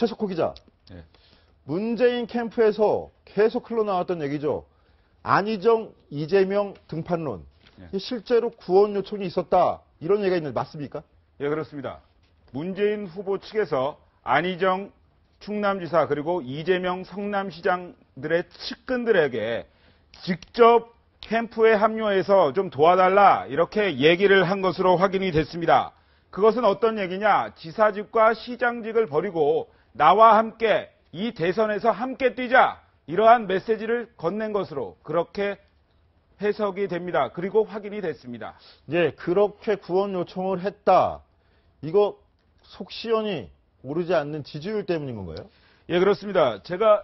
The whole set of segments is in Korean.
최석호 기자. 네. 문재인 캠프에서 계속 흘러나왔던 얘기죠. 안희정, 이재명 등판론. 네. 실제로 구원 요청이 있었다. 이런 얘기가 있는데 맞습니까? 예, 그렇습니다. 문재인 후보 측에서 안희정 충남지사 그리고 이재명 성남시장들의 측근들에게 직접 캠프에 합류해서 좀 도와달라 이렇게 얘기를 한 것으로 확인이 됐습니다. 그것은 어떤 얘기냐? 지사직과 시장직을 버리고 나와 함께 이 대선에서 함께 뛰자 이러한 메시지를 건넨 것으로 그렇게 해석이 됩니다. 그리고 확인이 됐습니다. 예, 그렇게 구원 요청을 했다. 이거 속 시원히 오르지 않는 지지율 때문인 건가요? 예, 그렇습니다. 제가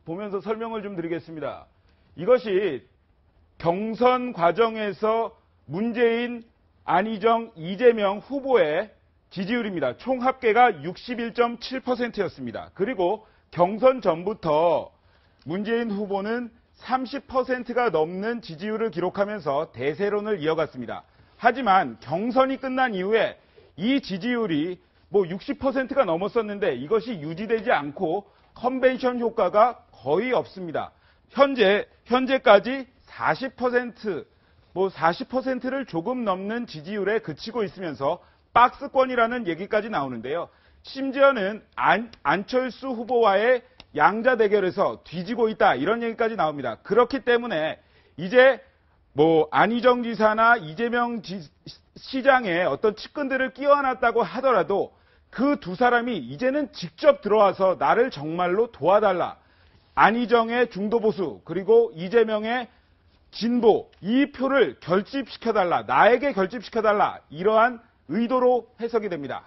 보면서 설명을 좀 드리겠습니다. 이것이 경선 과정에서 문재인, 안희정, 이재명 후보의 지지율입니다. 총 합계가 61.7%였습니다. 그리고 경선 전부터 문재인 후보는 30%가 넘는 지지율을 기록하면서 대세론을 이어갔습니다. 하지만 경선이 끝난 이후에 이 지지율이 60%가 넘었었는데 이것이 유지되지 않고 컨벤션 효과가 거의 없습니다. 현재까지 40%를 조금 넘는 지지율에 그치고 있으면서 박스권이라는 얘기까지 나오는데요. 심지어는 안철수 후보와의 양자 대결에서 뒤지고 있다 이런 얘기까지 나옵니다. 그렇기 때문에 이제 안희정 지사나 이재명 시장의 어떤 측근들을 끼워놨다고 하더라도 그 두 사람이 이제는 직접 들어와서 나를 정말로 도와달라. 안희정의 중도보수 그리고 이재명의 진보 이 표를 결집시켜달라. 나에게 결집시켜달라. 이러한 의도로 해석이 됩니다.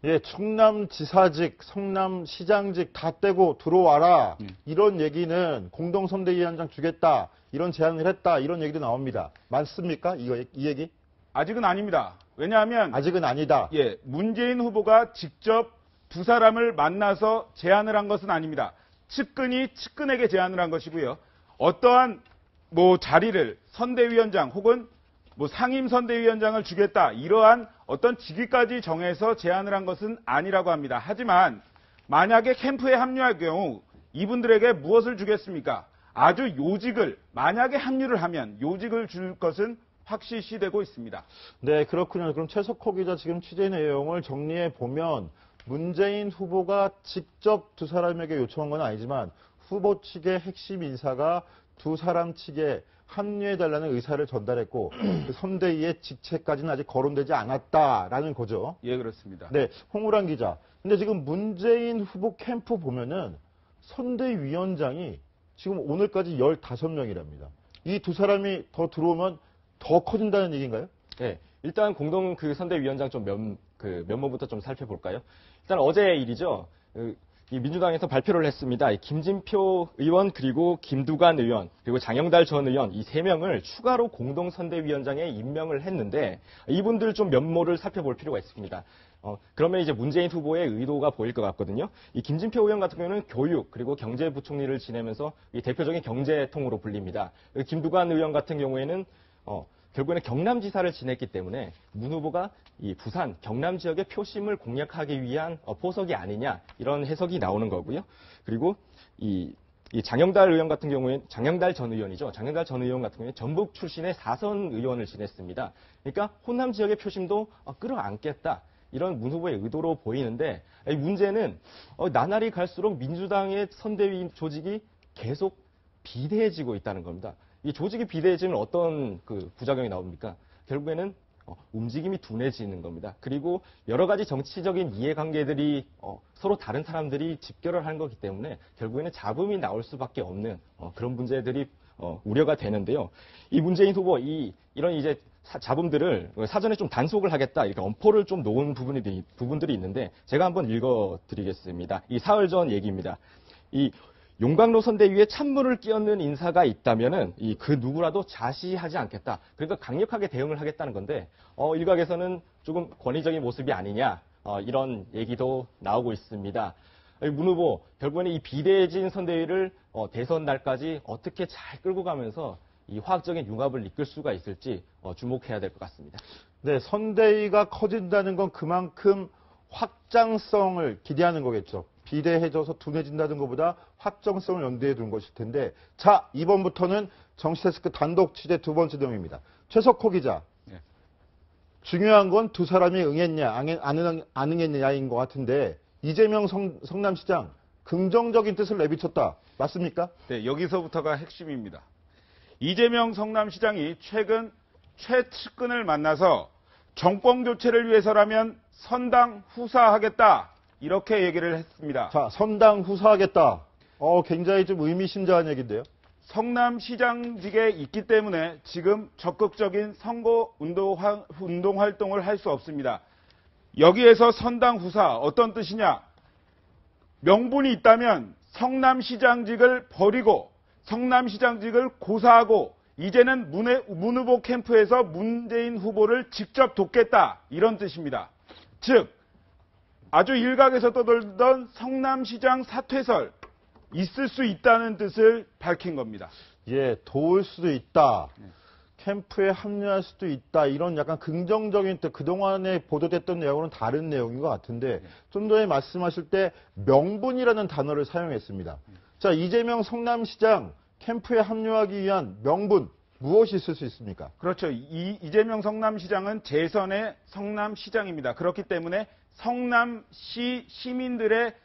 예, 충남지사직, 성남시장직 다 떼고 들어와라. 이런 얘기는 공동선대위원장 주겠다. 이런 제안을 했다. 이런 얘기도 나옵니다. 맞습니까? 이 얘기? 아직은 아닙니다. 왜냐하면 아직은 아니다. 예, 문재인 후보가 직접 두 사람을 만나서 제안을 한 것은 아닙니다. 측근이 측근에게 제안을 한 것이고요. 어떠한 자리를 선대위원장 혹은 상임선대위원장을 주겠다 이러한 어떤 직위까지 정해서 제안을 한 것은 아니라고 합니다. 하지만 만약에 캠프에 합류할 경우 이분들에게 무엇을 주겠습니까? 아주 요직을 만약에 합류를 하면 요직을 줄 것은 확실시되고 있습니다. 네, 그렇군요. 그럼 최석호 기자 지금 취재 내용을 정리해 보면 문재인 후보가 직접 두 사람에게 요청한 건 아니지만 후보 측의 핵심 인사가 두 사람 측에 합류해달라는 의사를 전달했고 그 선대위의 직책까지는 아직 거론되지 않았다라는 거죠. 예, 그렇습니다. 네, 홍우란 기자. 근데 지금 문재인 후보 캠프 보면은 선대위원장이 지금 오늘까지 15명이랍니다. 이 두 사람이 더 들어오면 더 커진다는 얘기인가요? 네, 일단 공동 선대위원장 좀 면모부터 좀 살펴볼까요? 일단 어제 일이죠. 이 민주당에서 발표를 했습니다. 김진표 의원 그리고 김두관 의원 그리고 장영달 전 의원 이 세 명을 추가로 공동선대위원장에 임명을 했는데 이분들 좀 면모를 살펴볼 필요가 있습니다. 그러면 이제 문재인 후보의 의도가 보일 것 같거든요. 이 김진표 의원 같은 경우는 교육 그리고 경제부총리를 지내면서 이 대표적인 경제통으로 불립니다. 김두관 의원 같은 경우에는 결국에는 경남지사를 지냈기 때문에 문 후보가 이 부산, 경남 지역의 표심을 공략하기 위한 포석이 아니냐 이런 해석이 나오는 거고요. 그리고 이 장영달 의원 같은 경우에는 장영달 전 의원이죠. 장영달 전 의원 같은 경우에는 전북 출신의 4선 의원을 지냈습니다. 그러니까 호남 지역의 표심도 끌어안겠다. 이런 문 후보의 의도로 보이는데 문제는 나날이 갈수록 민주당의 선대위 조직이 계속 비대해지고 있다는 겁니다. 이 조직이 비대해지면 어떤 부작용이 나옵니까? 결국에는 움직임이 둔해지는 겁니다. 그리고 여러 가지 정치적인 이해관계들이 서로 다른 사람들이 집결을 한 거기 때문에 결국에는 잡음이 나올 수밖에 없는 그런 문제들이 우려가 되는데요. 이 문재인 후보 이런 이제 잡음들을 사전에 좀 단속을 하겠다 이렇게 엄포를 좀 놓은 부분들이 있는데 제가 한번 읽어드리겠습니다. 이 사흘 전 얘기입니다. 이 용광로 선대위에 찬물을 끼얹는 인사가 있다면은 그 누구라도 자시하지 않겠다. 그러니까 강력하게 대응을 하겠다는 건데 일각에서는 조금 권위적인 모습이 아니냐 이런 얘기도 나오고 있습니다. 문 후보 결국에는 이 비대해진 선대위를 대선 날까지 어떻게 잘 끌고 가면서 이 화학적인 융합을 이끌 수가 있을지 주목해야 될 것 같습니다. 네, 선대위가 커진다는 건 그만큼 확장성을 기대하는 거겠죠. 비대해져서 둔해진다는 것보다 확정성을 염두에 둔 것일 텐데, 자, 이번부터는 정치데스크 단독 취재 두 번째 내용입니다. 최석호 기자. 네. 중요한 건 두 사람이 응했냐, 안 응했냐인 것 같은데, 이재명 성남시장 긍정적인 뜻을 내비쳤다. 맞습니까? 네, 여기서부터가 핵심입니다. 이재명 성남시장이 최근 최측근을 만나서 정권 교체를 위해서라면 선당 후사하겠다. 이렇게 얘기를 했습니다. 자, 선당 후사하겠다. 굉장히 좀 의미심장한 얘기인데요. 성남시장직에 있기 때문에 지금 적극적인 선거 운동 활동을 할 수 없습니다. 여기에서 선당 후사 어떤 뜻이냐? 명분이 있다면 성남시장직을 버리고 성남시장직을 고사하고 이제는 문 후보 캠프에서 문재인 후보를 직접 돕겠다. 이런 뜻입니다. 즉 아주 일각에서 떠돌던 성남시장 사퇴설 있을 수 있다는 뜻을 밝힌 겁니다. 예, 도울 수도 있다. 캠프에 합류할 수도 있다. 이런 약간 긍정적인 뜻, 그동안에 보도됐던 내용은 다른 내용인 것 같은데 좀 전에 말씀하실 때 명분이라는 단어를 사용했습니다. 자, 이재명 성남시장 캠프에 합류하기 위한 명분 무엇이 있을 수 있습니까? 그렇죠. 이재명 성남시장은 재선의 성남시장입니다. 그렇기 때문에 성남시 시민들의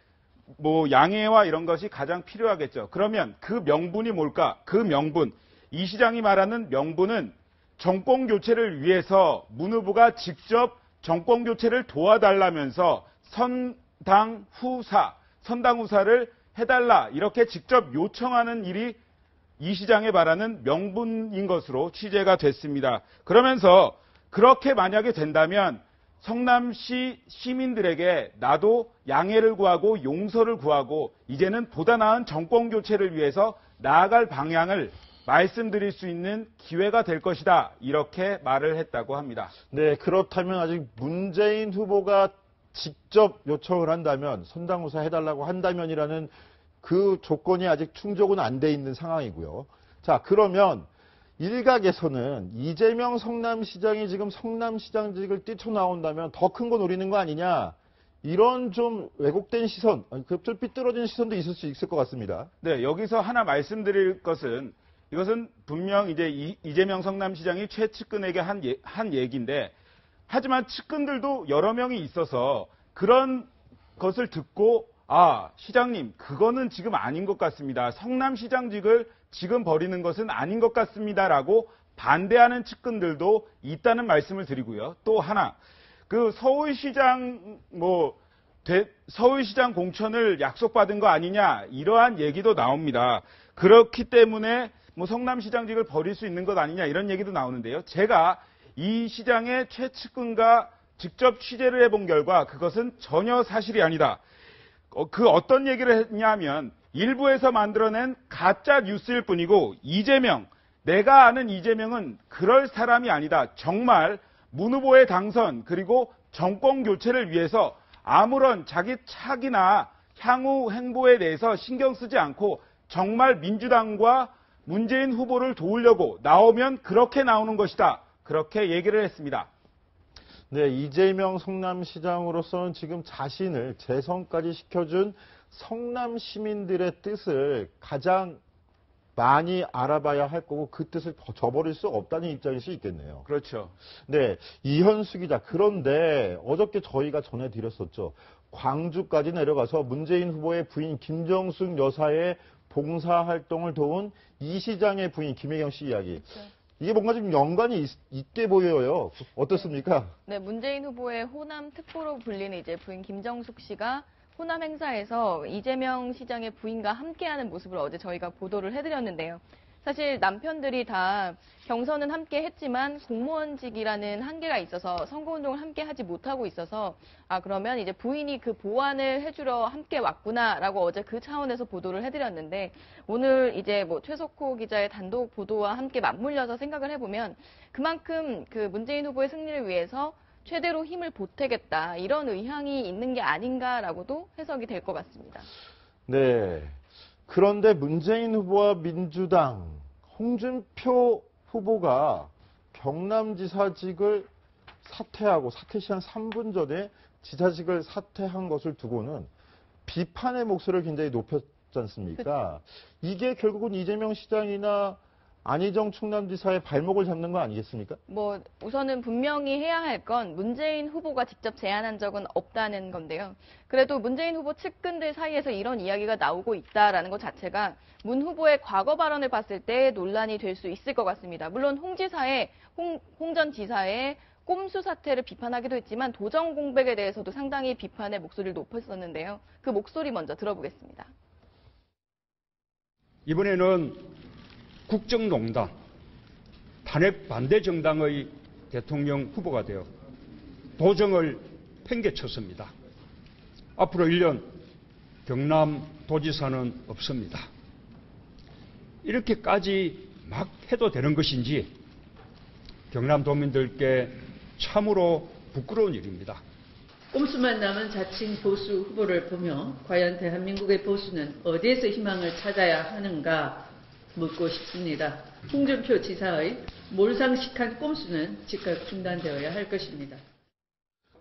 양해와 이런 것이 가장 필요하겠죠. 그러면 그 명분이 뭘까? 그 명분, 이 시장이 말하는 명분은 정권 교체를 위해서 문 후보가 직접 정권 교체를 도와달라면서 선당 후사를 해달라 이렇게 직접 요청하는 일이 이 시장에 말하는 명분인 것으로 취재가 됐습니다. 그러면서 그렇게 만약에 된다면 성남시 시민들에게 나도 양해를 구하고 용서를 구하고 이제는 보다 나은 정권 교체를 위해서 나아갈 방향을 말씀드릴 수 있는 기회가 될 것이다. 이렇게 말을 했다고 합니다. 네, 그렇다면 아직 문재인 후보가 직접 요청을 한다면 선당후사 해달라고 한다면이라는 그 조건이 아직 충족은 안 돼 있는 상황이고요. 자, 그러면 일각에서는 이재명 성남시장이 지금 성남시장직을 뛰쳐나온다면 더 큰 거 노리는 거 아니냐. 이런 좀 왜곡된 시선, 좀 삐뚤어진 시선도 있을 수 있을 것 같습니다. 네, 여기서 하나 말씀드릴 것은 이것은 분명 이제 이재명 성남시장이 최측근에게 한 얘기인데 하지만 측근들도 여러 명이 있어서 그런 것을 듣고 시장님, 그거는 지금 아닌 것 같습니다. 성남시장직을 지금 버리는 것은 아닌 것 같습니다라고 반대하는 측근들도 있다는 말씀을 드리고요. 또 하나, 그 서울시장 공천을 약속받은 거 아니냐 이러한 얘기도 나옵니다. 그렇기 때문에 성남시장직을 버릴 수 있는 것 아니냐 이런 얘기도 나오는데요. 제가 이 시장의 최측근과 직접 취재를 해본 결과 그것은 전혀 사실이 아니다. 그 어떤 얘기를 했냐면 일부에서 만들어낸 가짜 뉴스일 뿐이고 내가 아는 이재명은 그럴 사람이 아니다. 정말 문 후보의 당선 그리고 정권 교체를 위해서 아무런 자기 착이나 향후 행보에 대해서 신경 쓰지 않고 정말 민주당과 문재인 후보를 도우려고 나오면 그렇게 나오는 것이다. 그렇게 얘기를 했습니다. 네, 이재명 성남시장으로서는 지금 자신을 재선까지 시켜준 성남 시민들의 뜻을 가장 많이 알아봐야 할 거고 그 뜻을 저버릴 수 없다는 입장일 수 있겠네요. 그렇죠. 네, 이현수 기자. 그런데 어저께 저희가 전해드렸었죠. 광주까지 내려가서 문재인 후보의 부인 김정숙 여사의 봉사활동을 도운 이 시장의 부인 김혜경 씨 이야기. 그렇죠. 이게 뭔가 좀 연관이 있게 보여요. 어떻습니까? 네, 문재인 후보의 호남 특보로 불리는 이제 부인 김정숙 씨가 호남 행사에서 이재명 시장의 부인과 함께하는 모습을 어제 저희가 보도를 해드렸는데요. 사실 남편들이 다 경선은 함께 했지만 공무원직이라는 한계가 있어서 선거운동을 함께 하지 못하고 있어서 그러면 이제 부인이 그 보완을 해주러 함께 왔구나라고 어제 그 차원에서 보도를 해드렸는데 오늘 이제 최석호 기자의 단독 보도와 함께 맞물려서 생각을 해보면 그만큼 그 문재인 후보의 승리를 위해서 최대로 힘을 보태겠다 이런 의향이 있는 게 아닌가라고도 해석이 될 것 같습니다. 네. 그런데 문재인 후보와 민주당 홍준표 후보가 경남지사직을 사퇴하고 사퇴 시 한 3분 전에 지사직을 사퇴한 것을 두고는 비판의 목소리를 굉장히 높였지 않습니까? 이게 결국은 이재명 시장이나 안희정 충남지사의 발목을 잡는 거 아니겠습니까? 뭐 우선은 분명히 해야 할 건 문재인 후보가 직접 제안한 적은 없다는 건데요. 그래도 문재인 후보 측근들 사이에서 이런 이야기가 나오고 있다라는 것 자체가 문 후보의 과거 발언을 봤을 때 논란이 될 수 있을 것 같습니다. 물론 홍 전 지사의 꼼수 사태를 비판하기도 했지만 도정 공백에 대해서도 상당히 비판의 목소리를 높였었는데요. 그 목소리 먼저 들어보겠습니다. 이번에는 국정농단, 탄핵 반대 정당의 대통령 후보가 되어 도정을 팽개쳤습니다. 앞으로 1년 경남 도지사는 없습니다. 이렇게까지 막 해도 되는 것인지 경남 도민들께 참으로 부끄러운 일입니다. 꼼수만 남은 자칭 보수 후보를 보며 과연 대한민국의 보수는 어디에서 희망을 찾아야 하는가 묻고 싶습니다. 홍준표 지사의 몰상식한 꼼수는 즉각 중단되어야 할 것입니다.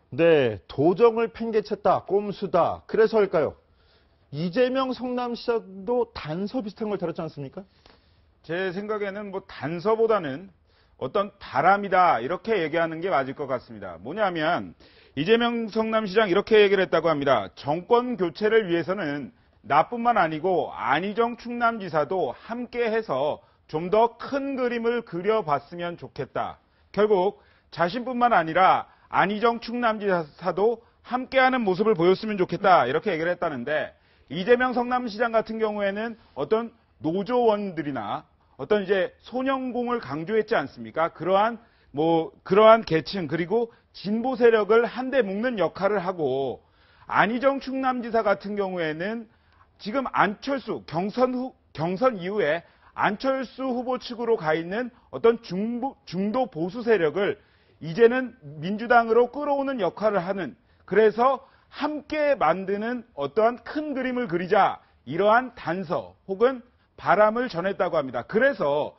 네, 도정을 팽개쳤다, 꼼수다. 그래서일까요? 이재명 성남시장도 단서 비슷한 걸 다뤘지 않습니까? 제 생각에는 뭐 단서보다는 어떤 바람이다 이렇게 얘기하는 게 맞을 것 같습니다. 뭐냐면 이재명 성남시장 이렇게 얘기를 했다고 합니다. 정권 교체를 위해서는 나뿐만 아니고 안희정 충남지사도 함께해서 좀 더 큰 그림을 그려봤으면 좋겠다. 결국 자신뿐만 아니라 안희정 충남지사도 함께하는 모습을 보였으면 좋겠다 이렇게 얘기를 했다는데 이재명 성남시장 같은 경우에는 어떤 노조원들이나 어떤 이제 소년공을 강조했지 않습니까? 그러한 계층 그리고 진보 세력을 한데 묶는 역할을 하고 안희정 충남지사 같은 경우에는 지금 안철수 경선 이후에 안철수 후보 측으로 가 있는 어떤 중도 보수 세력을 이제는 민주당으로 끌어오는 역할을 하는 그래서 함께 만드는 어떠한 큰 그림을 그리자 이러한 단서 혹은 바람을 전했다고 합니다. 그래서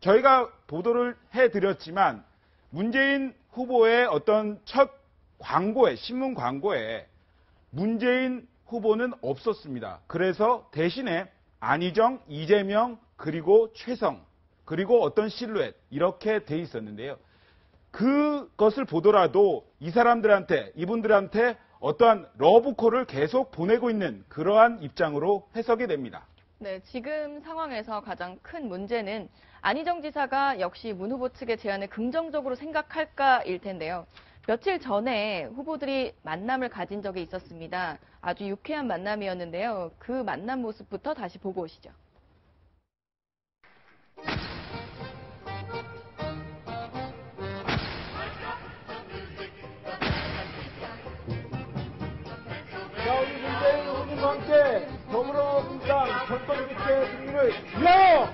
저희가 보도를 해드렸지만 문재인 후보의 어떤 첫 광고에 신문 광고에 문재인 후보는 없었습니다. 그래서 대신에 안희정, 이재명, 그리고 최성, 그리고 어떤 실루엣 이렇게 돼 있었는데요. 그것을 보더라도 이분들한테 어떠한 러브콜을 계속 보내고 있는 그러한 입장으로 해석이 됩니다. 네, 지금 상황에서 가장 큰 문제는 안희정 지사가 역시 문 후보 측의 제안을 긍정적으로 생각할까일 텐데요. 며칠 전에 후보들이 만남을 가진 적이 있었습니다. 아주 유쾌한 만남이었는데요. 그 만남 모습부터 다시 보고 오시죠. 자, 우리 문재인 후보님과 함께 더불어민주당 정권 교체 승리를 위하여!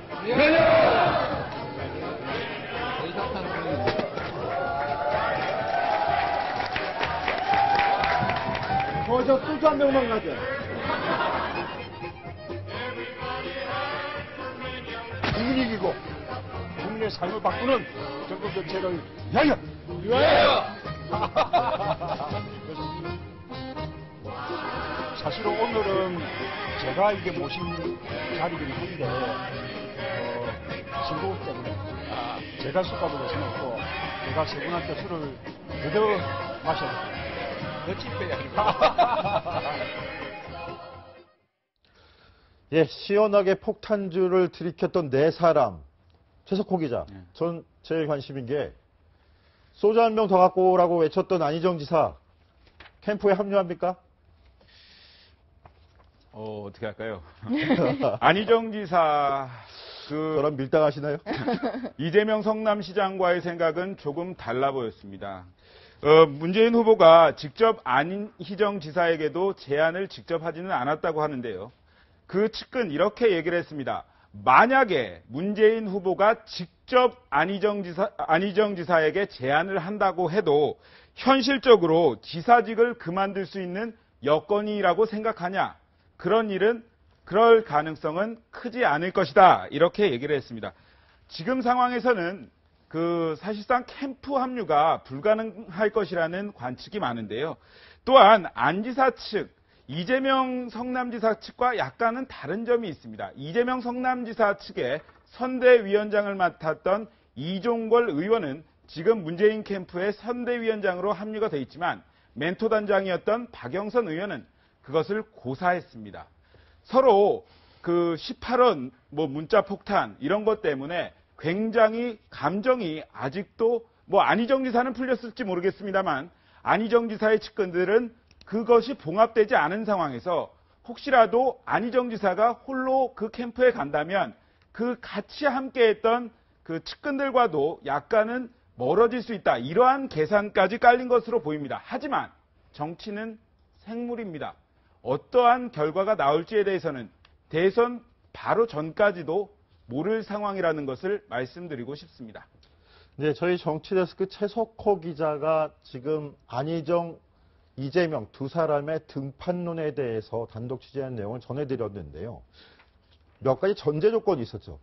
저 소주 한 병만 가져. 국민이 이기고 국민의 삶을 바꾸는 정권 교체를 위하여! 사실은 오늘은 제가 이게 모신 자리이긴 한데 친구 때문에 제가 술값을 내서 먹고 제가 세 분한테 술을 그대로 마셔야 됩니다. 며칠 빼야 예, 시원하게 폭탄주를 들이켰던 네 사람. 최석호 기자. 전 제일 관심인 게 소주 한 병 더 갖고 오라고 외쳤던 안희정 지사 캠프에 합류합니까? 어떻게 할까요? 안희정 지사 저랑 밀당하시나요? 이재명 성남시장과의 생각은 조금 달라 보였습니다. 문재인 후보가 직접 안희정 지사에게도 제안을 직접 하지는 않았다고 하는데요. 그 측근 이렇게 얘기를 했습니다. 만약에 문재인 후보가 직접 안희정 지사에게 제안을 한다고 해도 현실적으로 지사직을 그만둘 수 있는 여건이라고 생각하냐? 그럴 가능성은 크지 않을 것이다. 이렇게 얘기를 했습니다. 지금 상황에서는 사실상 캠프 합류가 불가능할 것이라는 관측이 많은데요. 또한 안 지사 측, 이재명 성남지사 측과 약간은 다른 점이 있습니다. 이재명 성남지사 측의 선대위원장을 맡았던 이종걸 의원은 지금 문재인 캠프의 선대위원장으로 합류가 돼 있지만 멘토단장이었던 박영선 의원은 그것을 고사했습니다. 서로 그 18원 문자 폭탄 이런 것 때문에 굉장히 감정이 아직도 안희정 지사는 풀렸을지 모르겠습니다만 안희정 지사의 측근들은 그것이 봉합되지 않은 상황에서 혹시라도 안희정 지사가 홀로 그 캠프에 간다면 그 같이 함께했던 그 측근들과도 약간은 멀어질 수 있다. 이러한 계산까지 깔린 것으로 보입니다. 하지만 정치는 생물입니다. 어떠한 결과가 나올지에 대해서는 대선 바로 전까지도 모를 상황이라는 것을 말씀드리고 싶습니다. 네, 저희 정치데스크 최석호 기자가 지금 안희정, 이재명 두 사람의 등판론에 대해서 단독 취재한 내용을 전해드렸는데요. 몇 가지 전제 조건이 있었죠.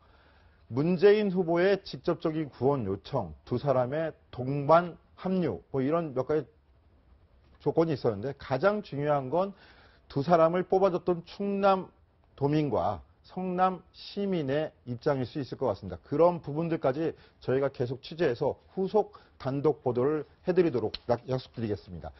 문재인 후보의 직접적인 구원 요청, 두 사람의 동반 합류, 이런 몇 가지 조건이 있었는데 가장 중요한 건 두 사람을 뽑아줬던 충남 도민과 성남 시민의 입장일 수 있을 것 같습니다. 그런 부분들까지 저희가 계속 취재해서 후속 단독 보도를 해드리도록 약속드리겠습니다.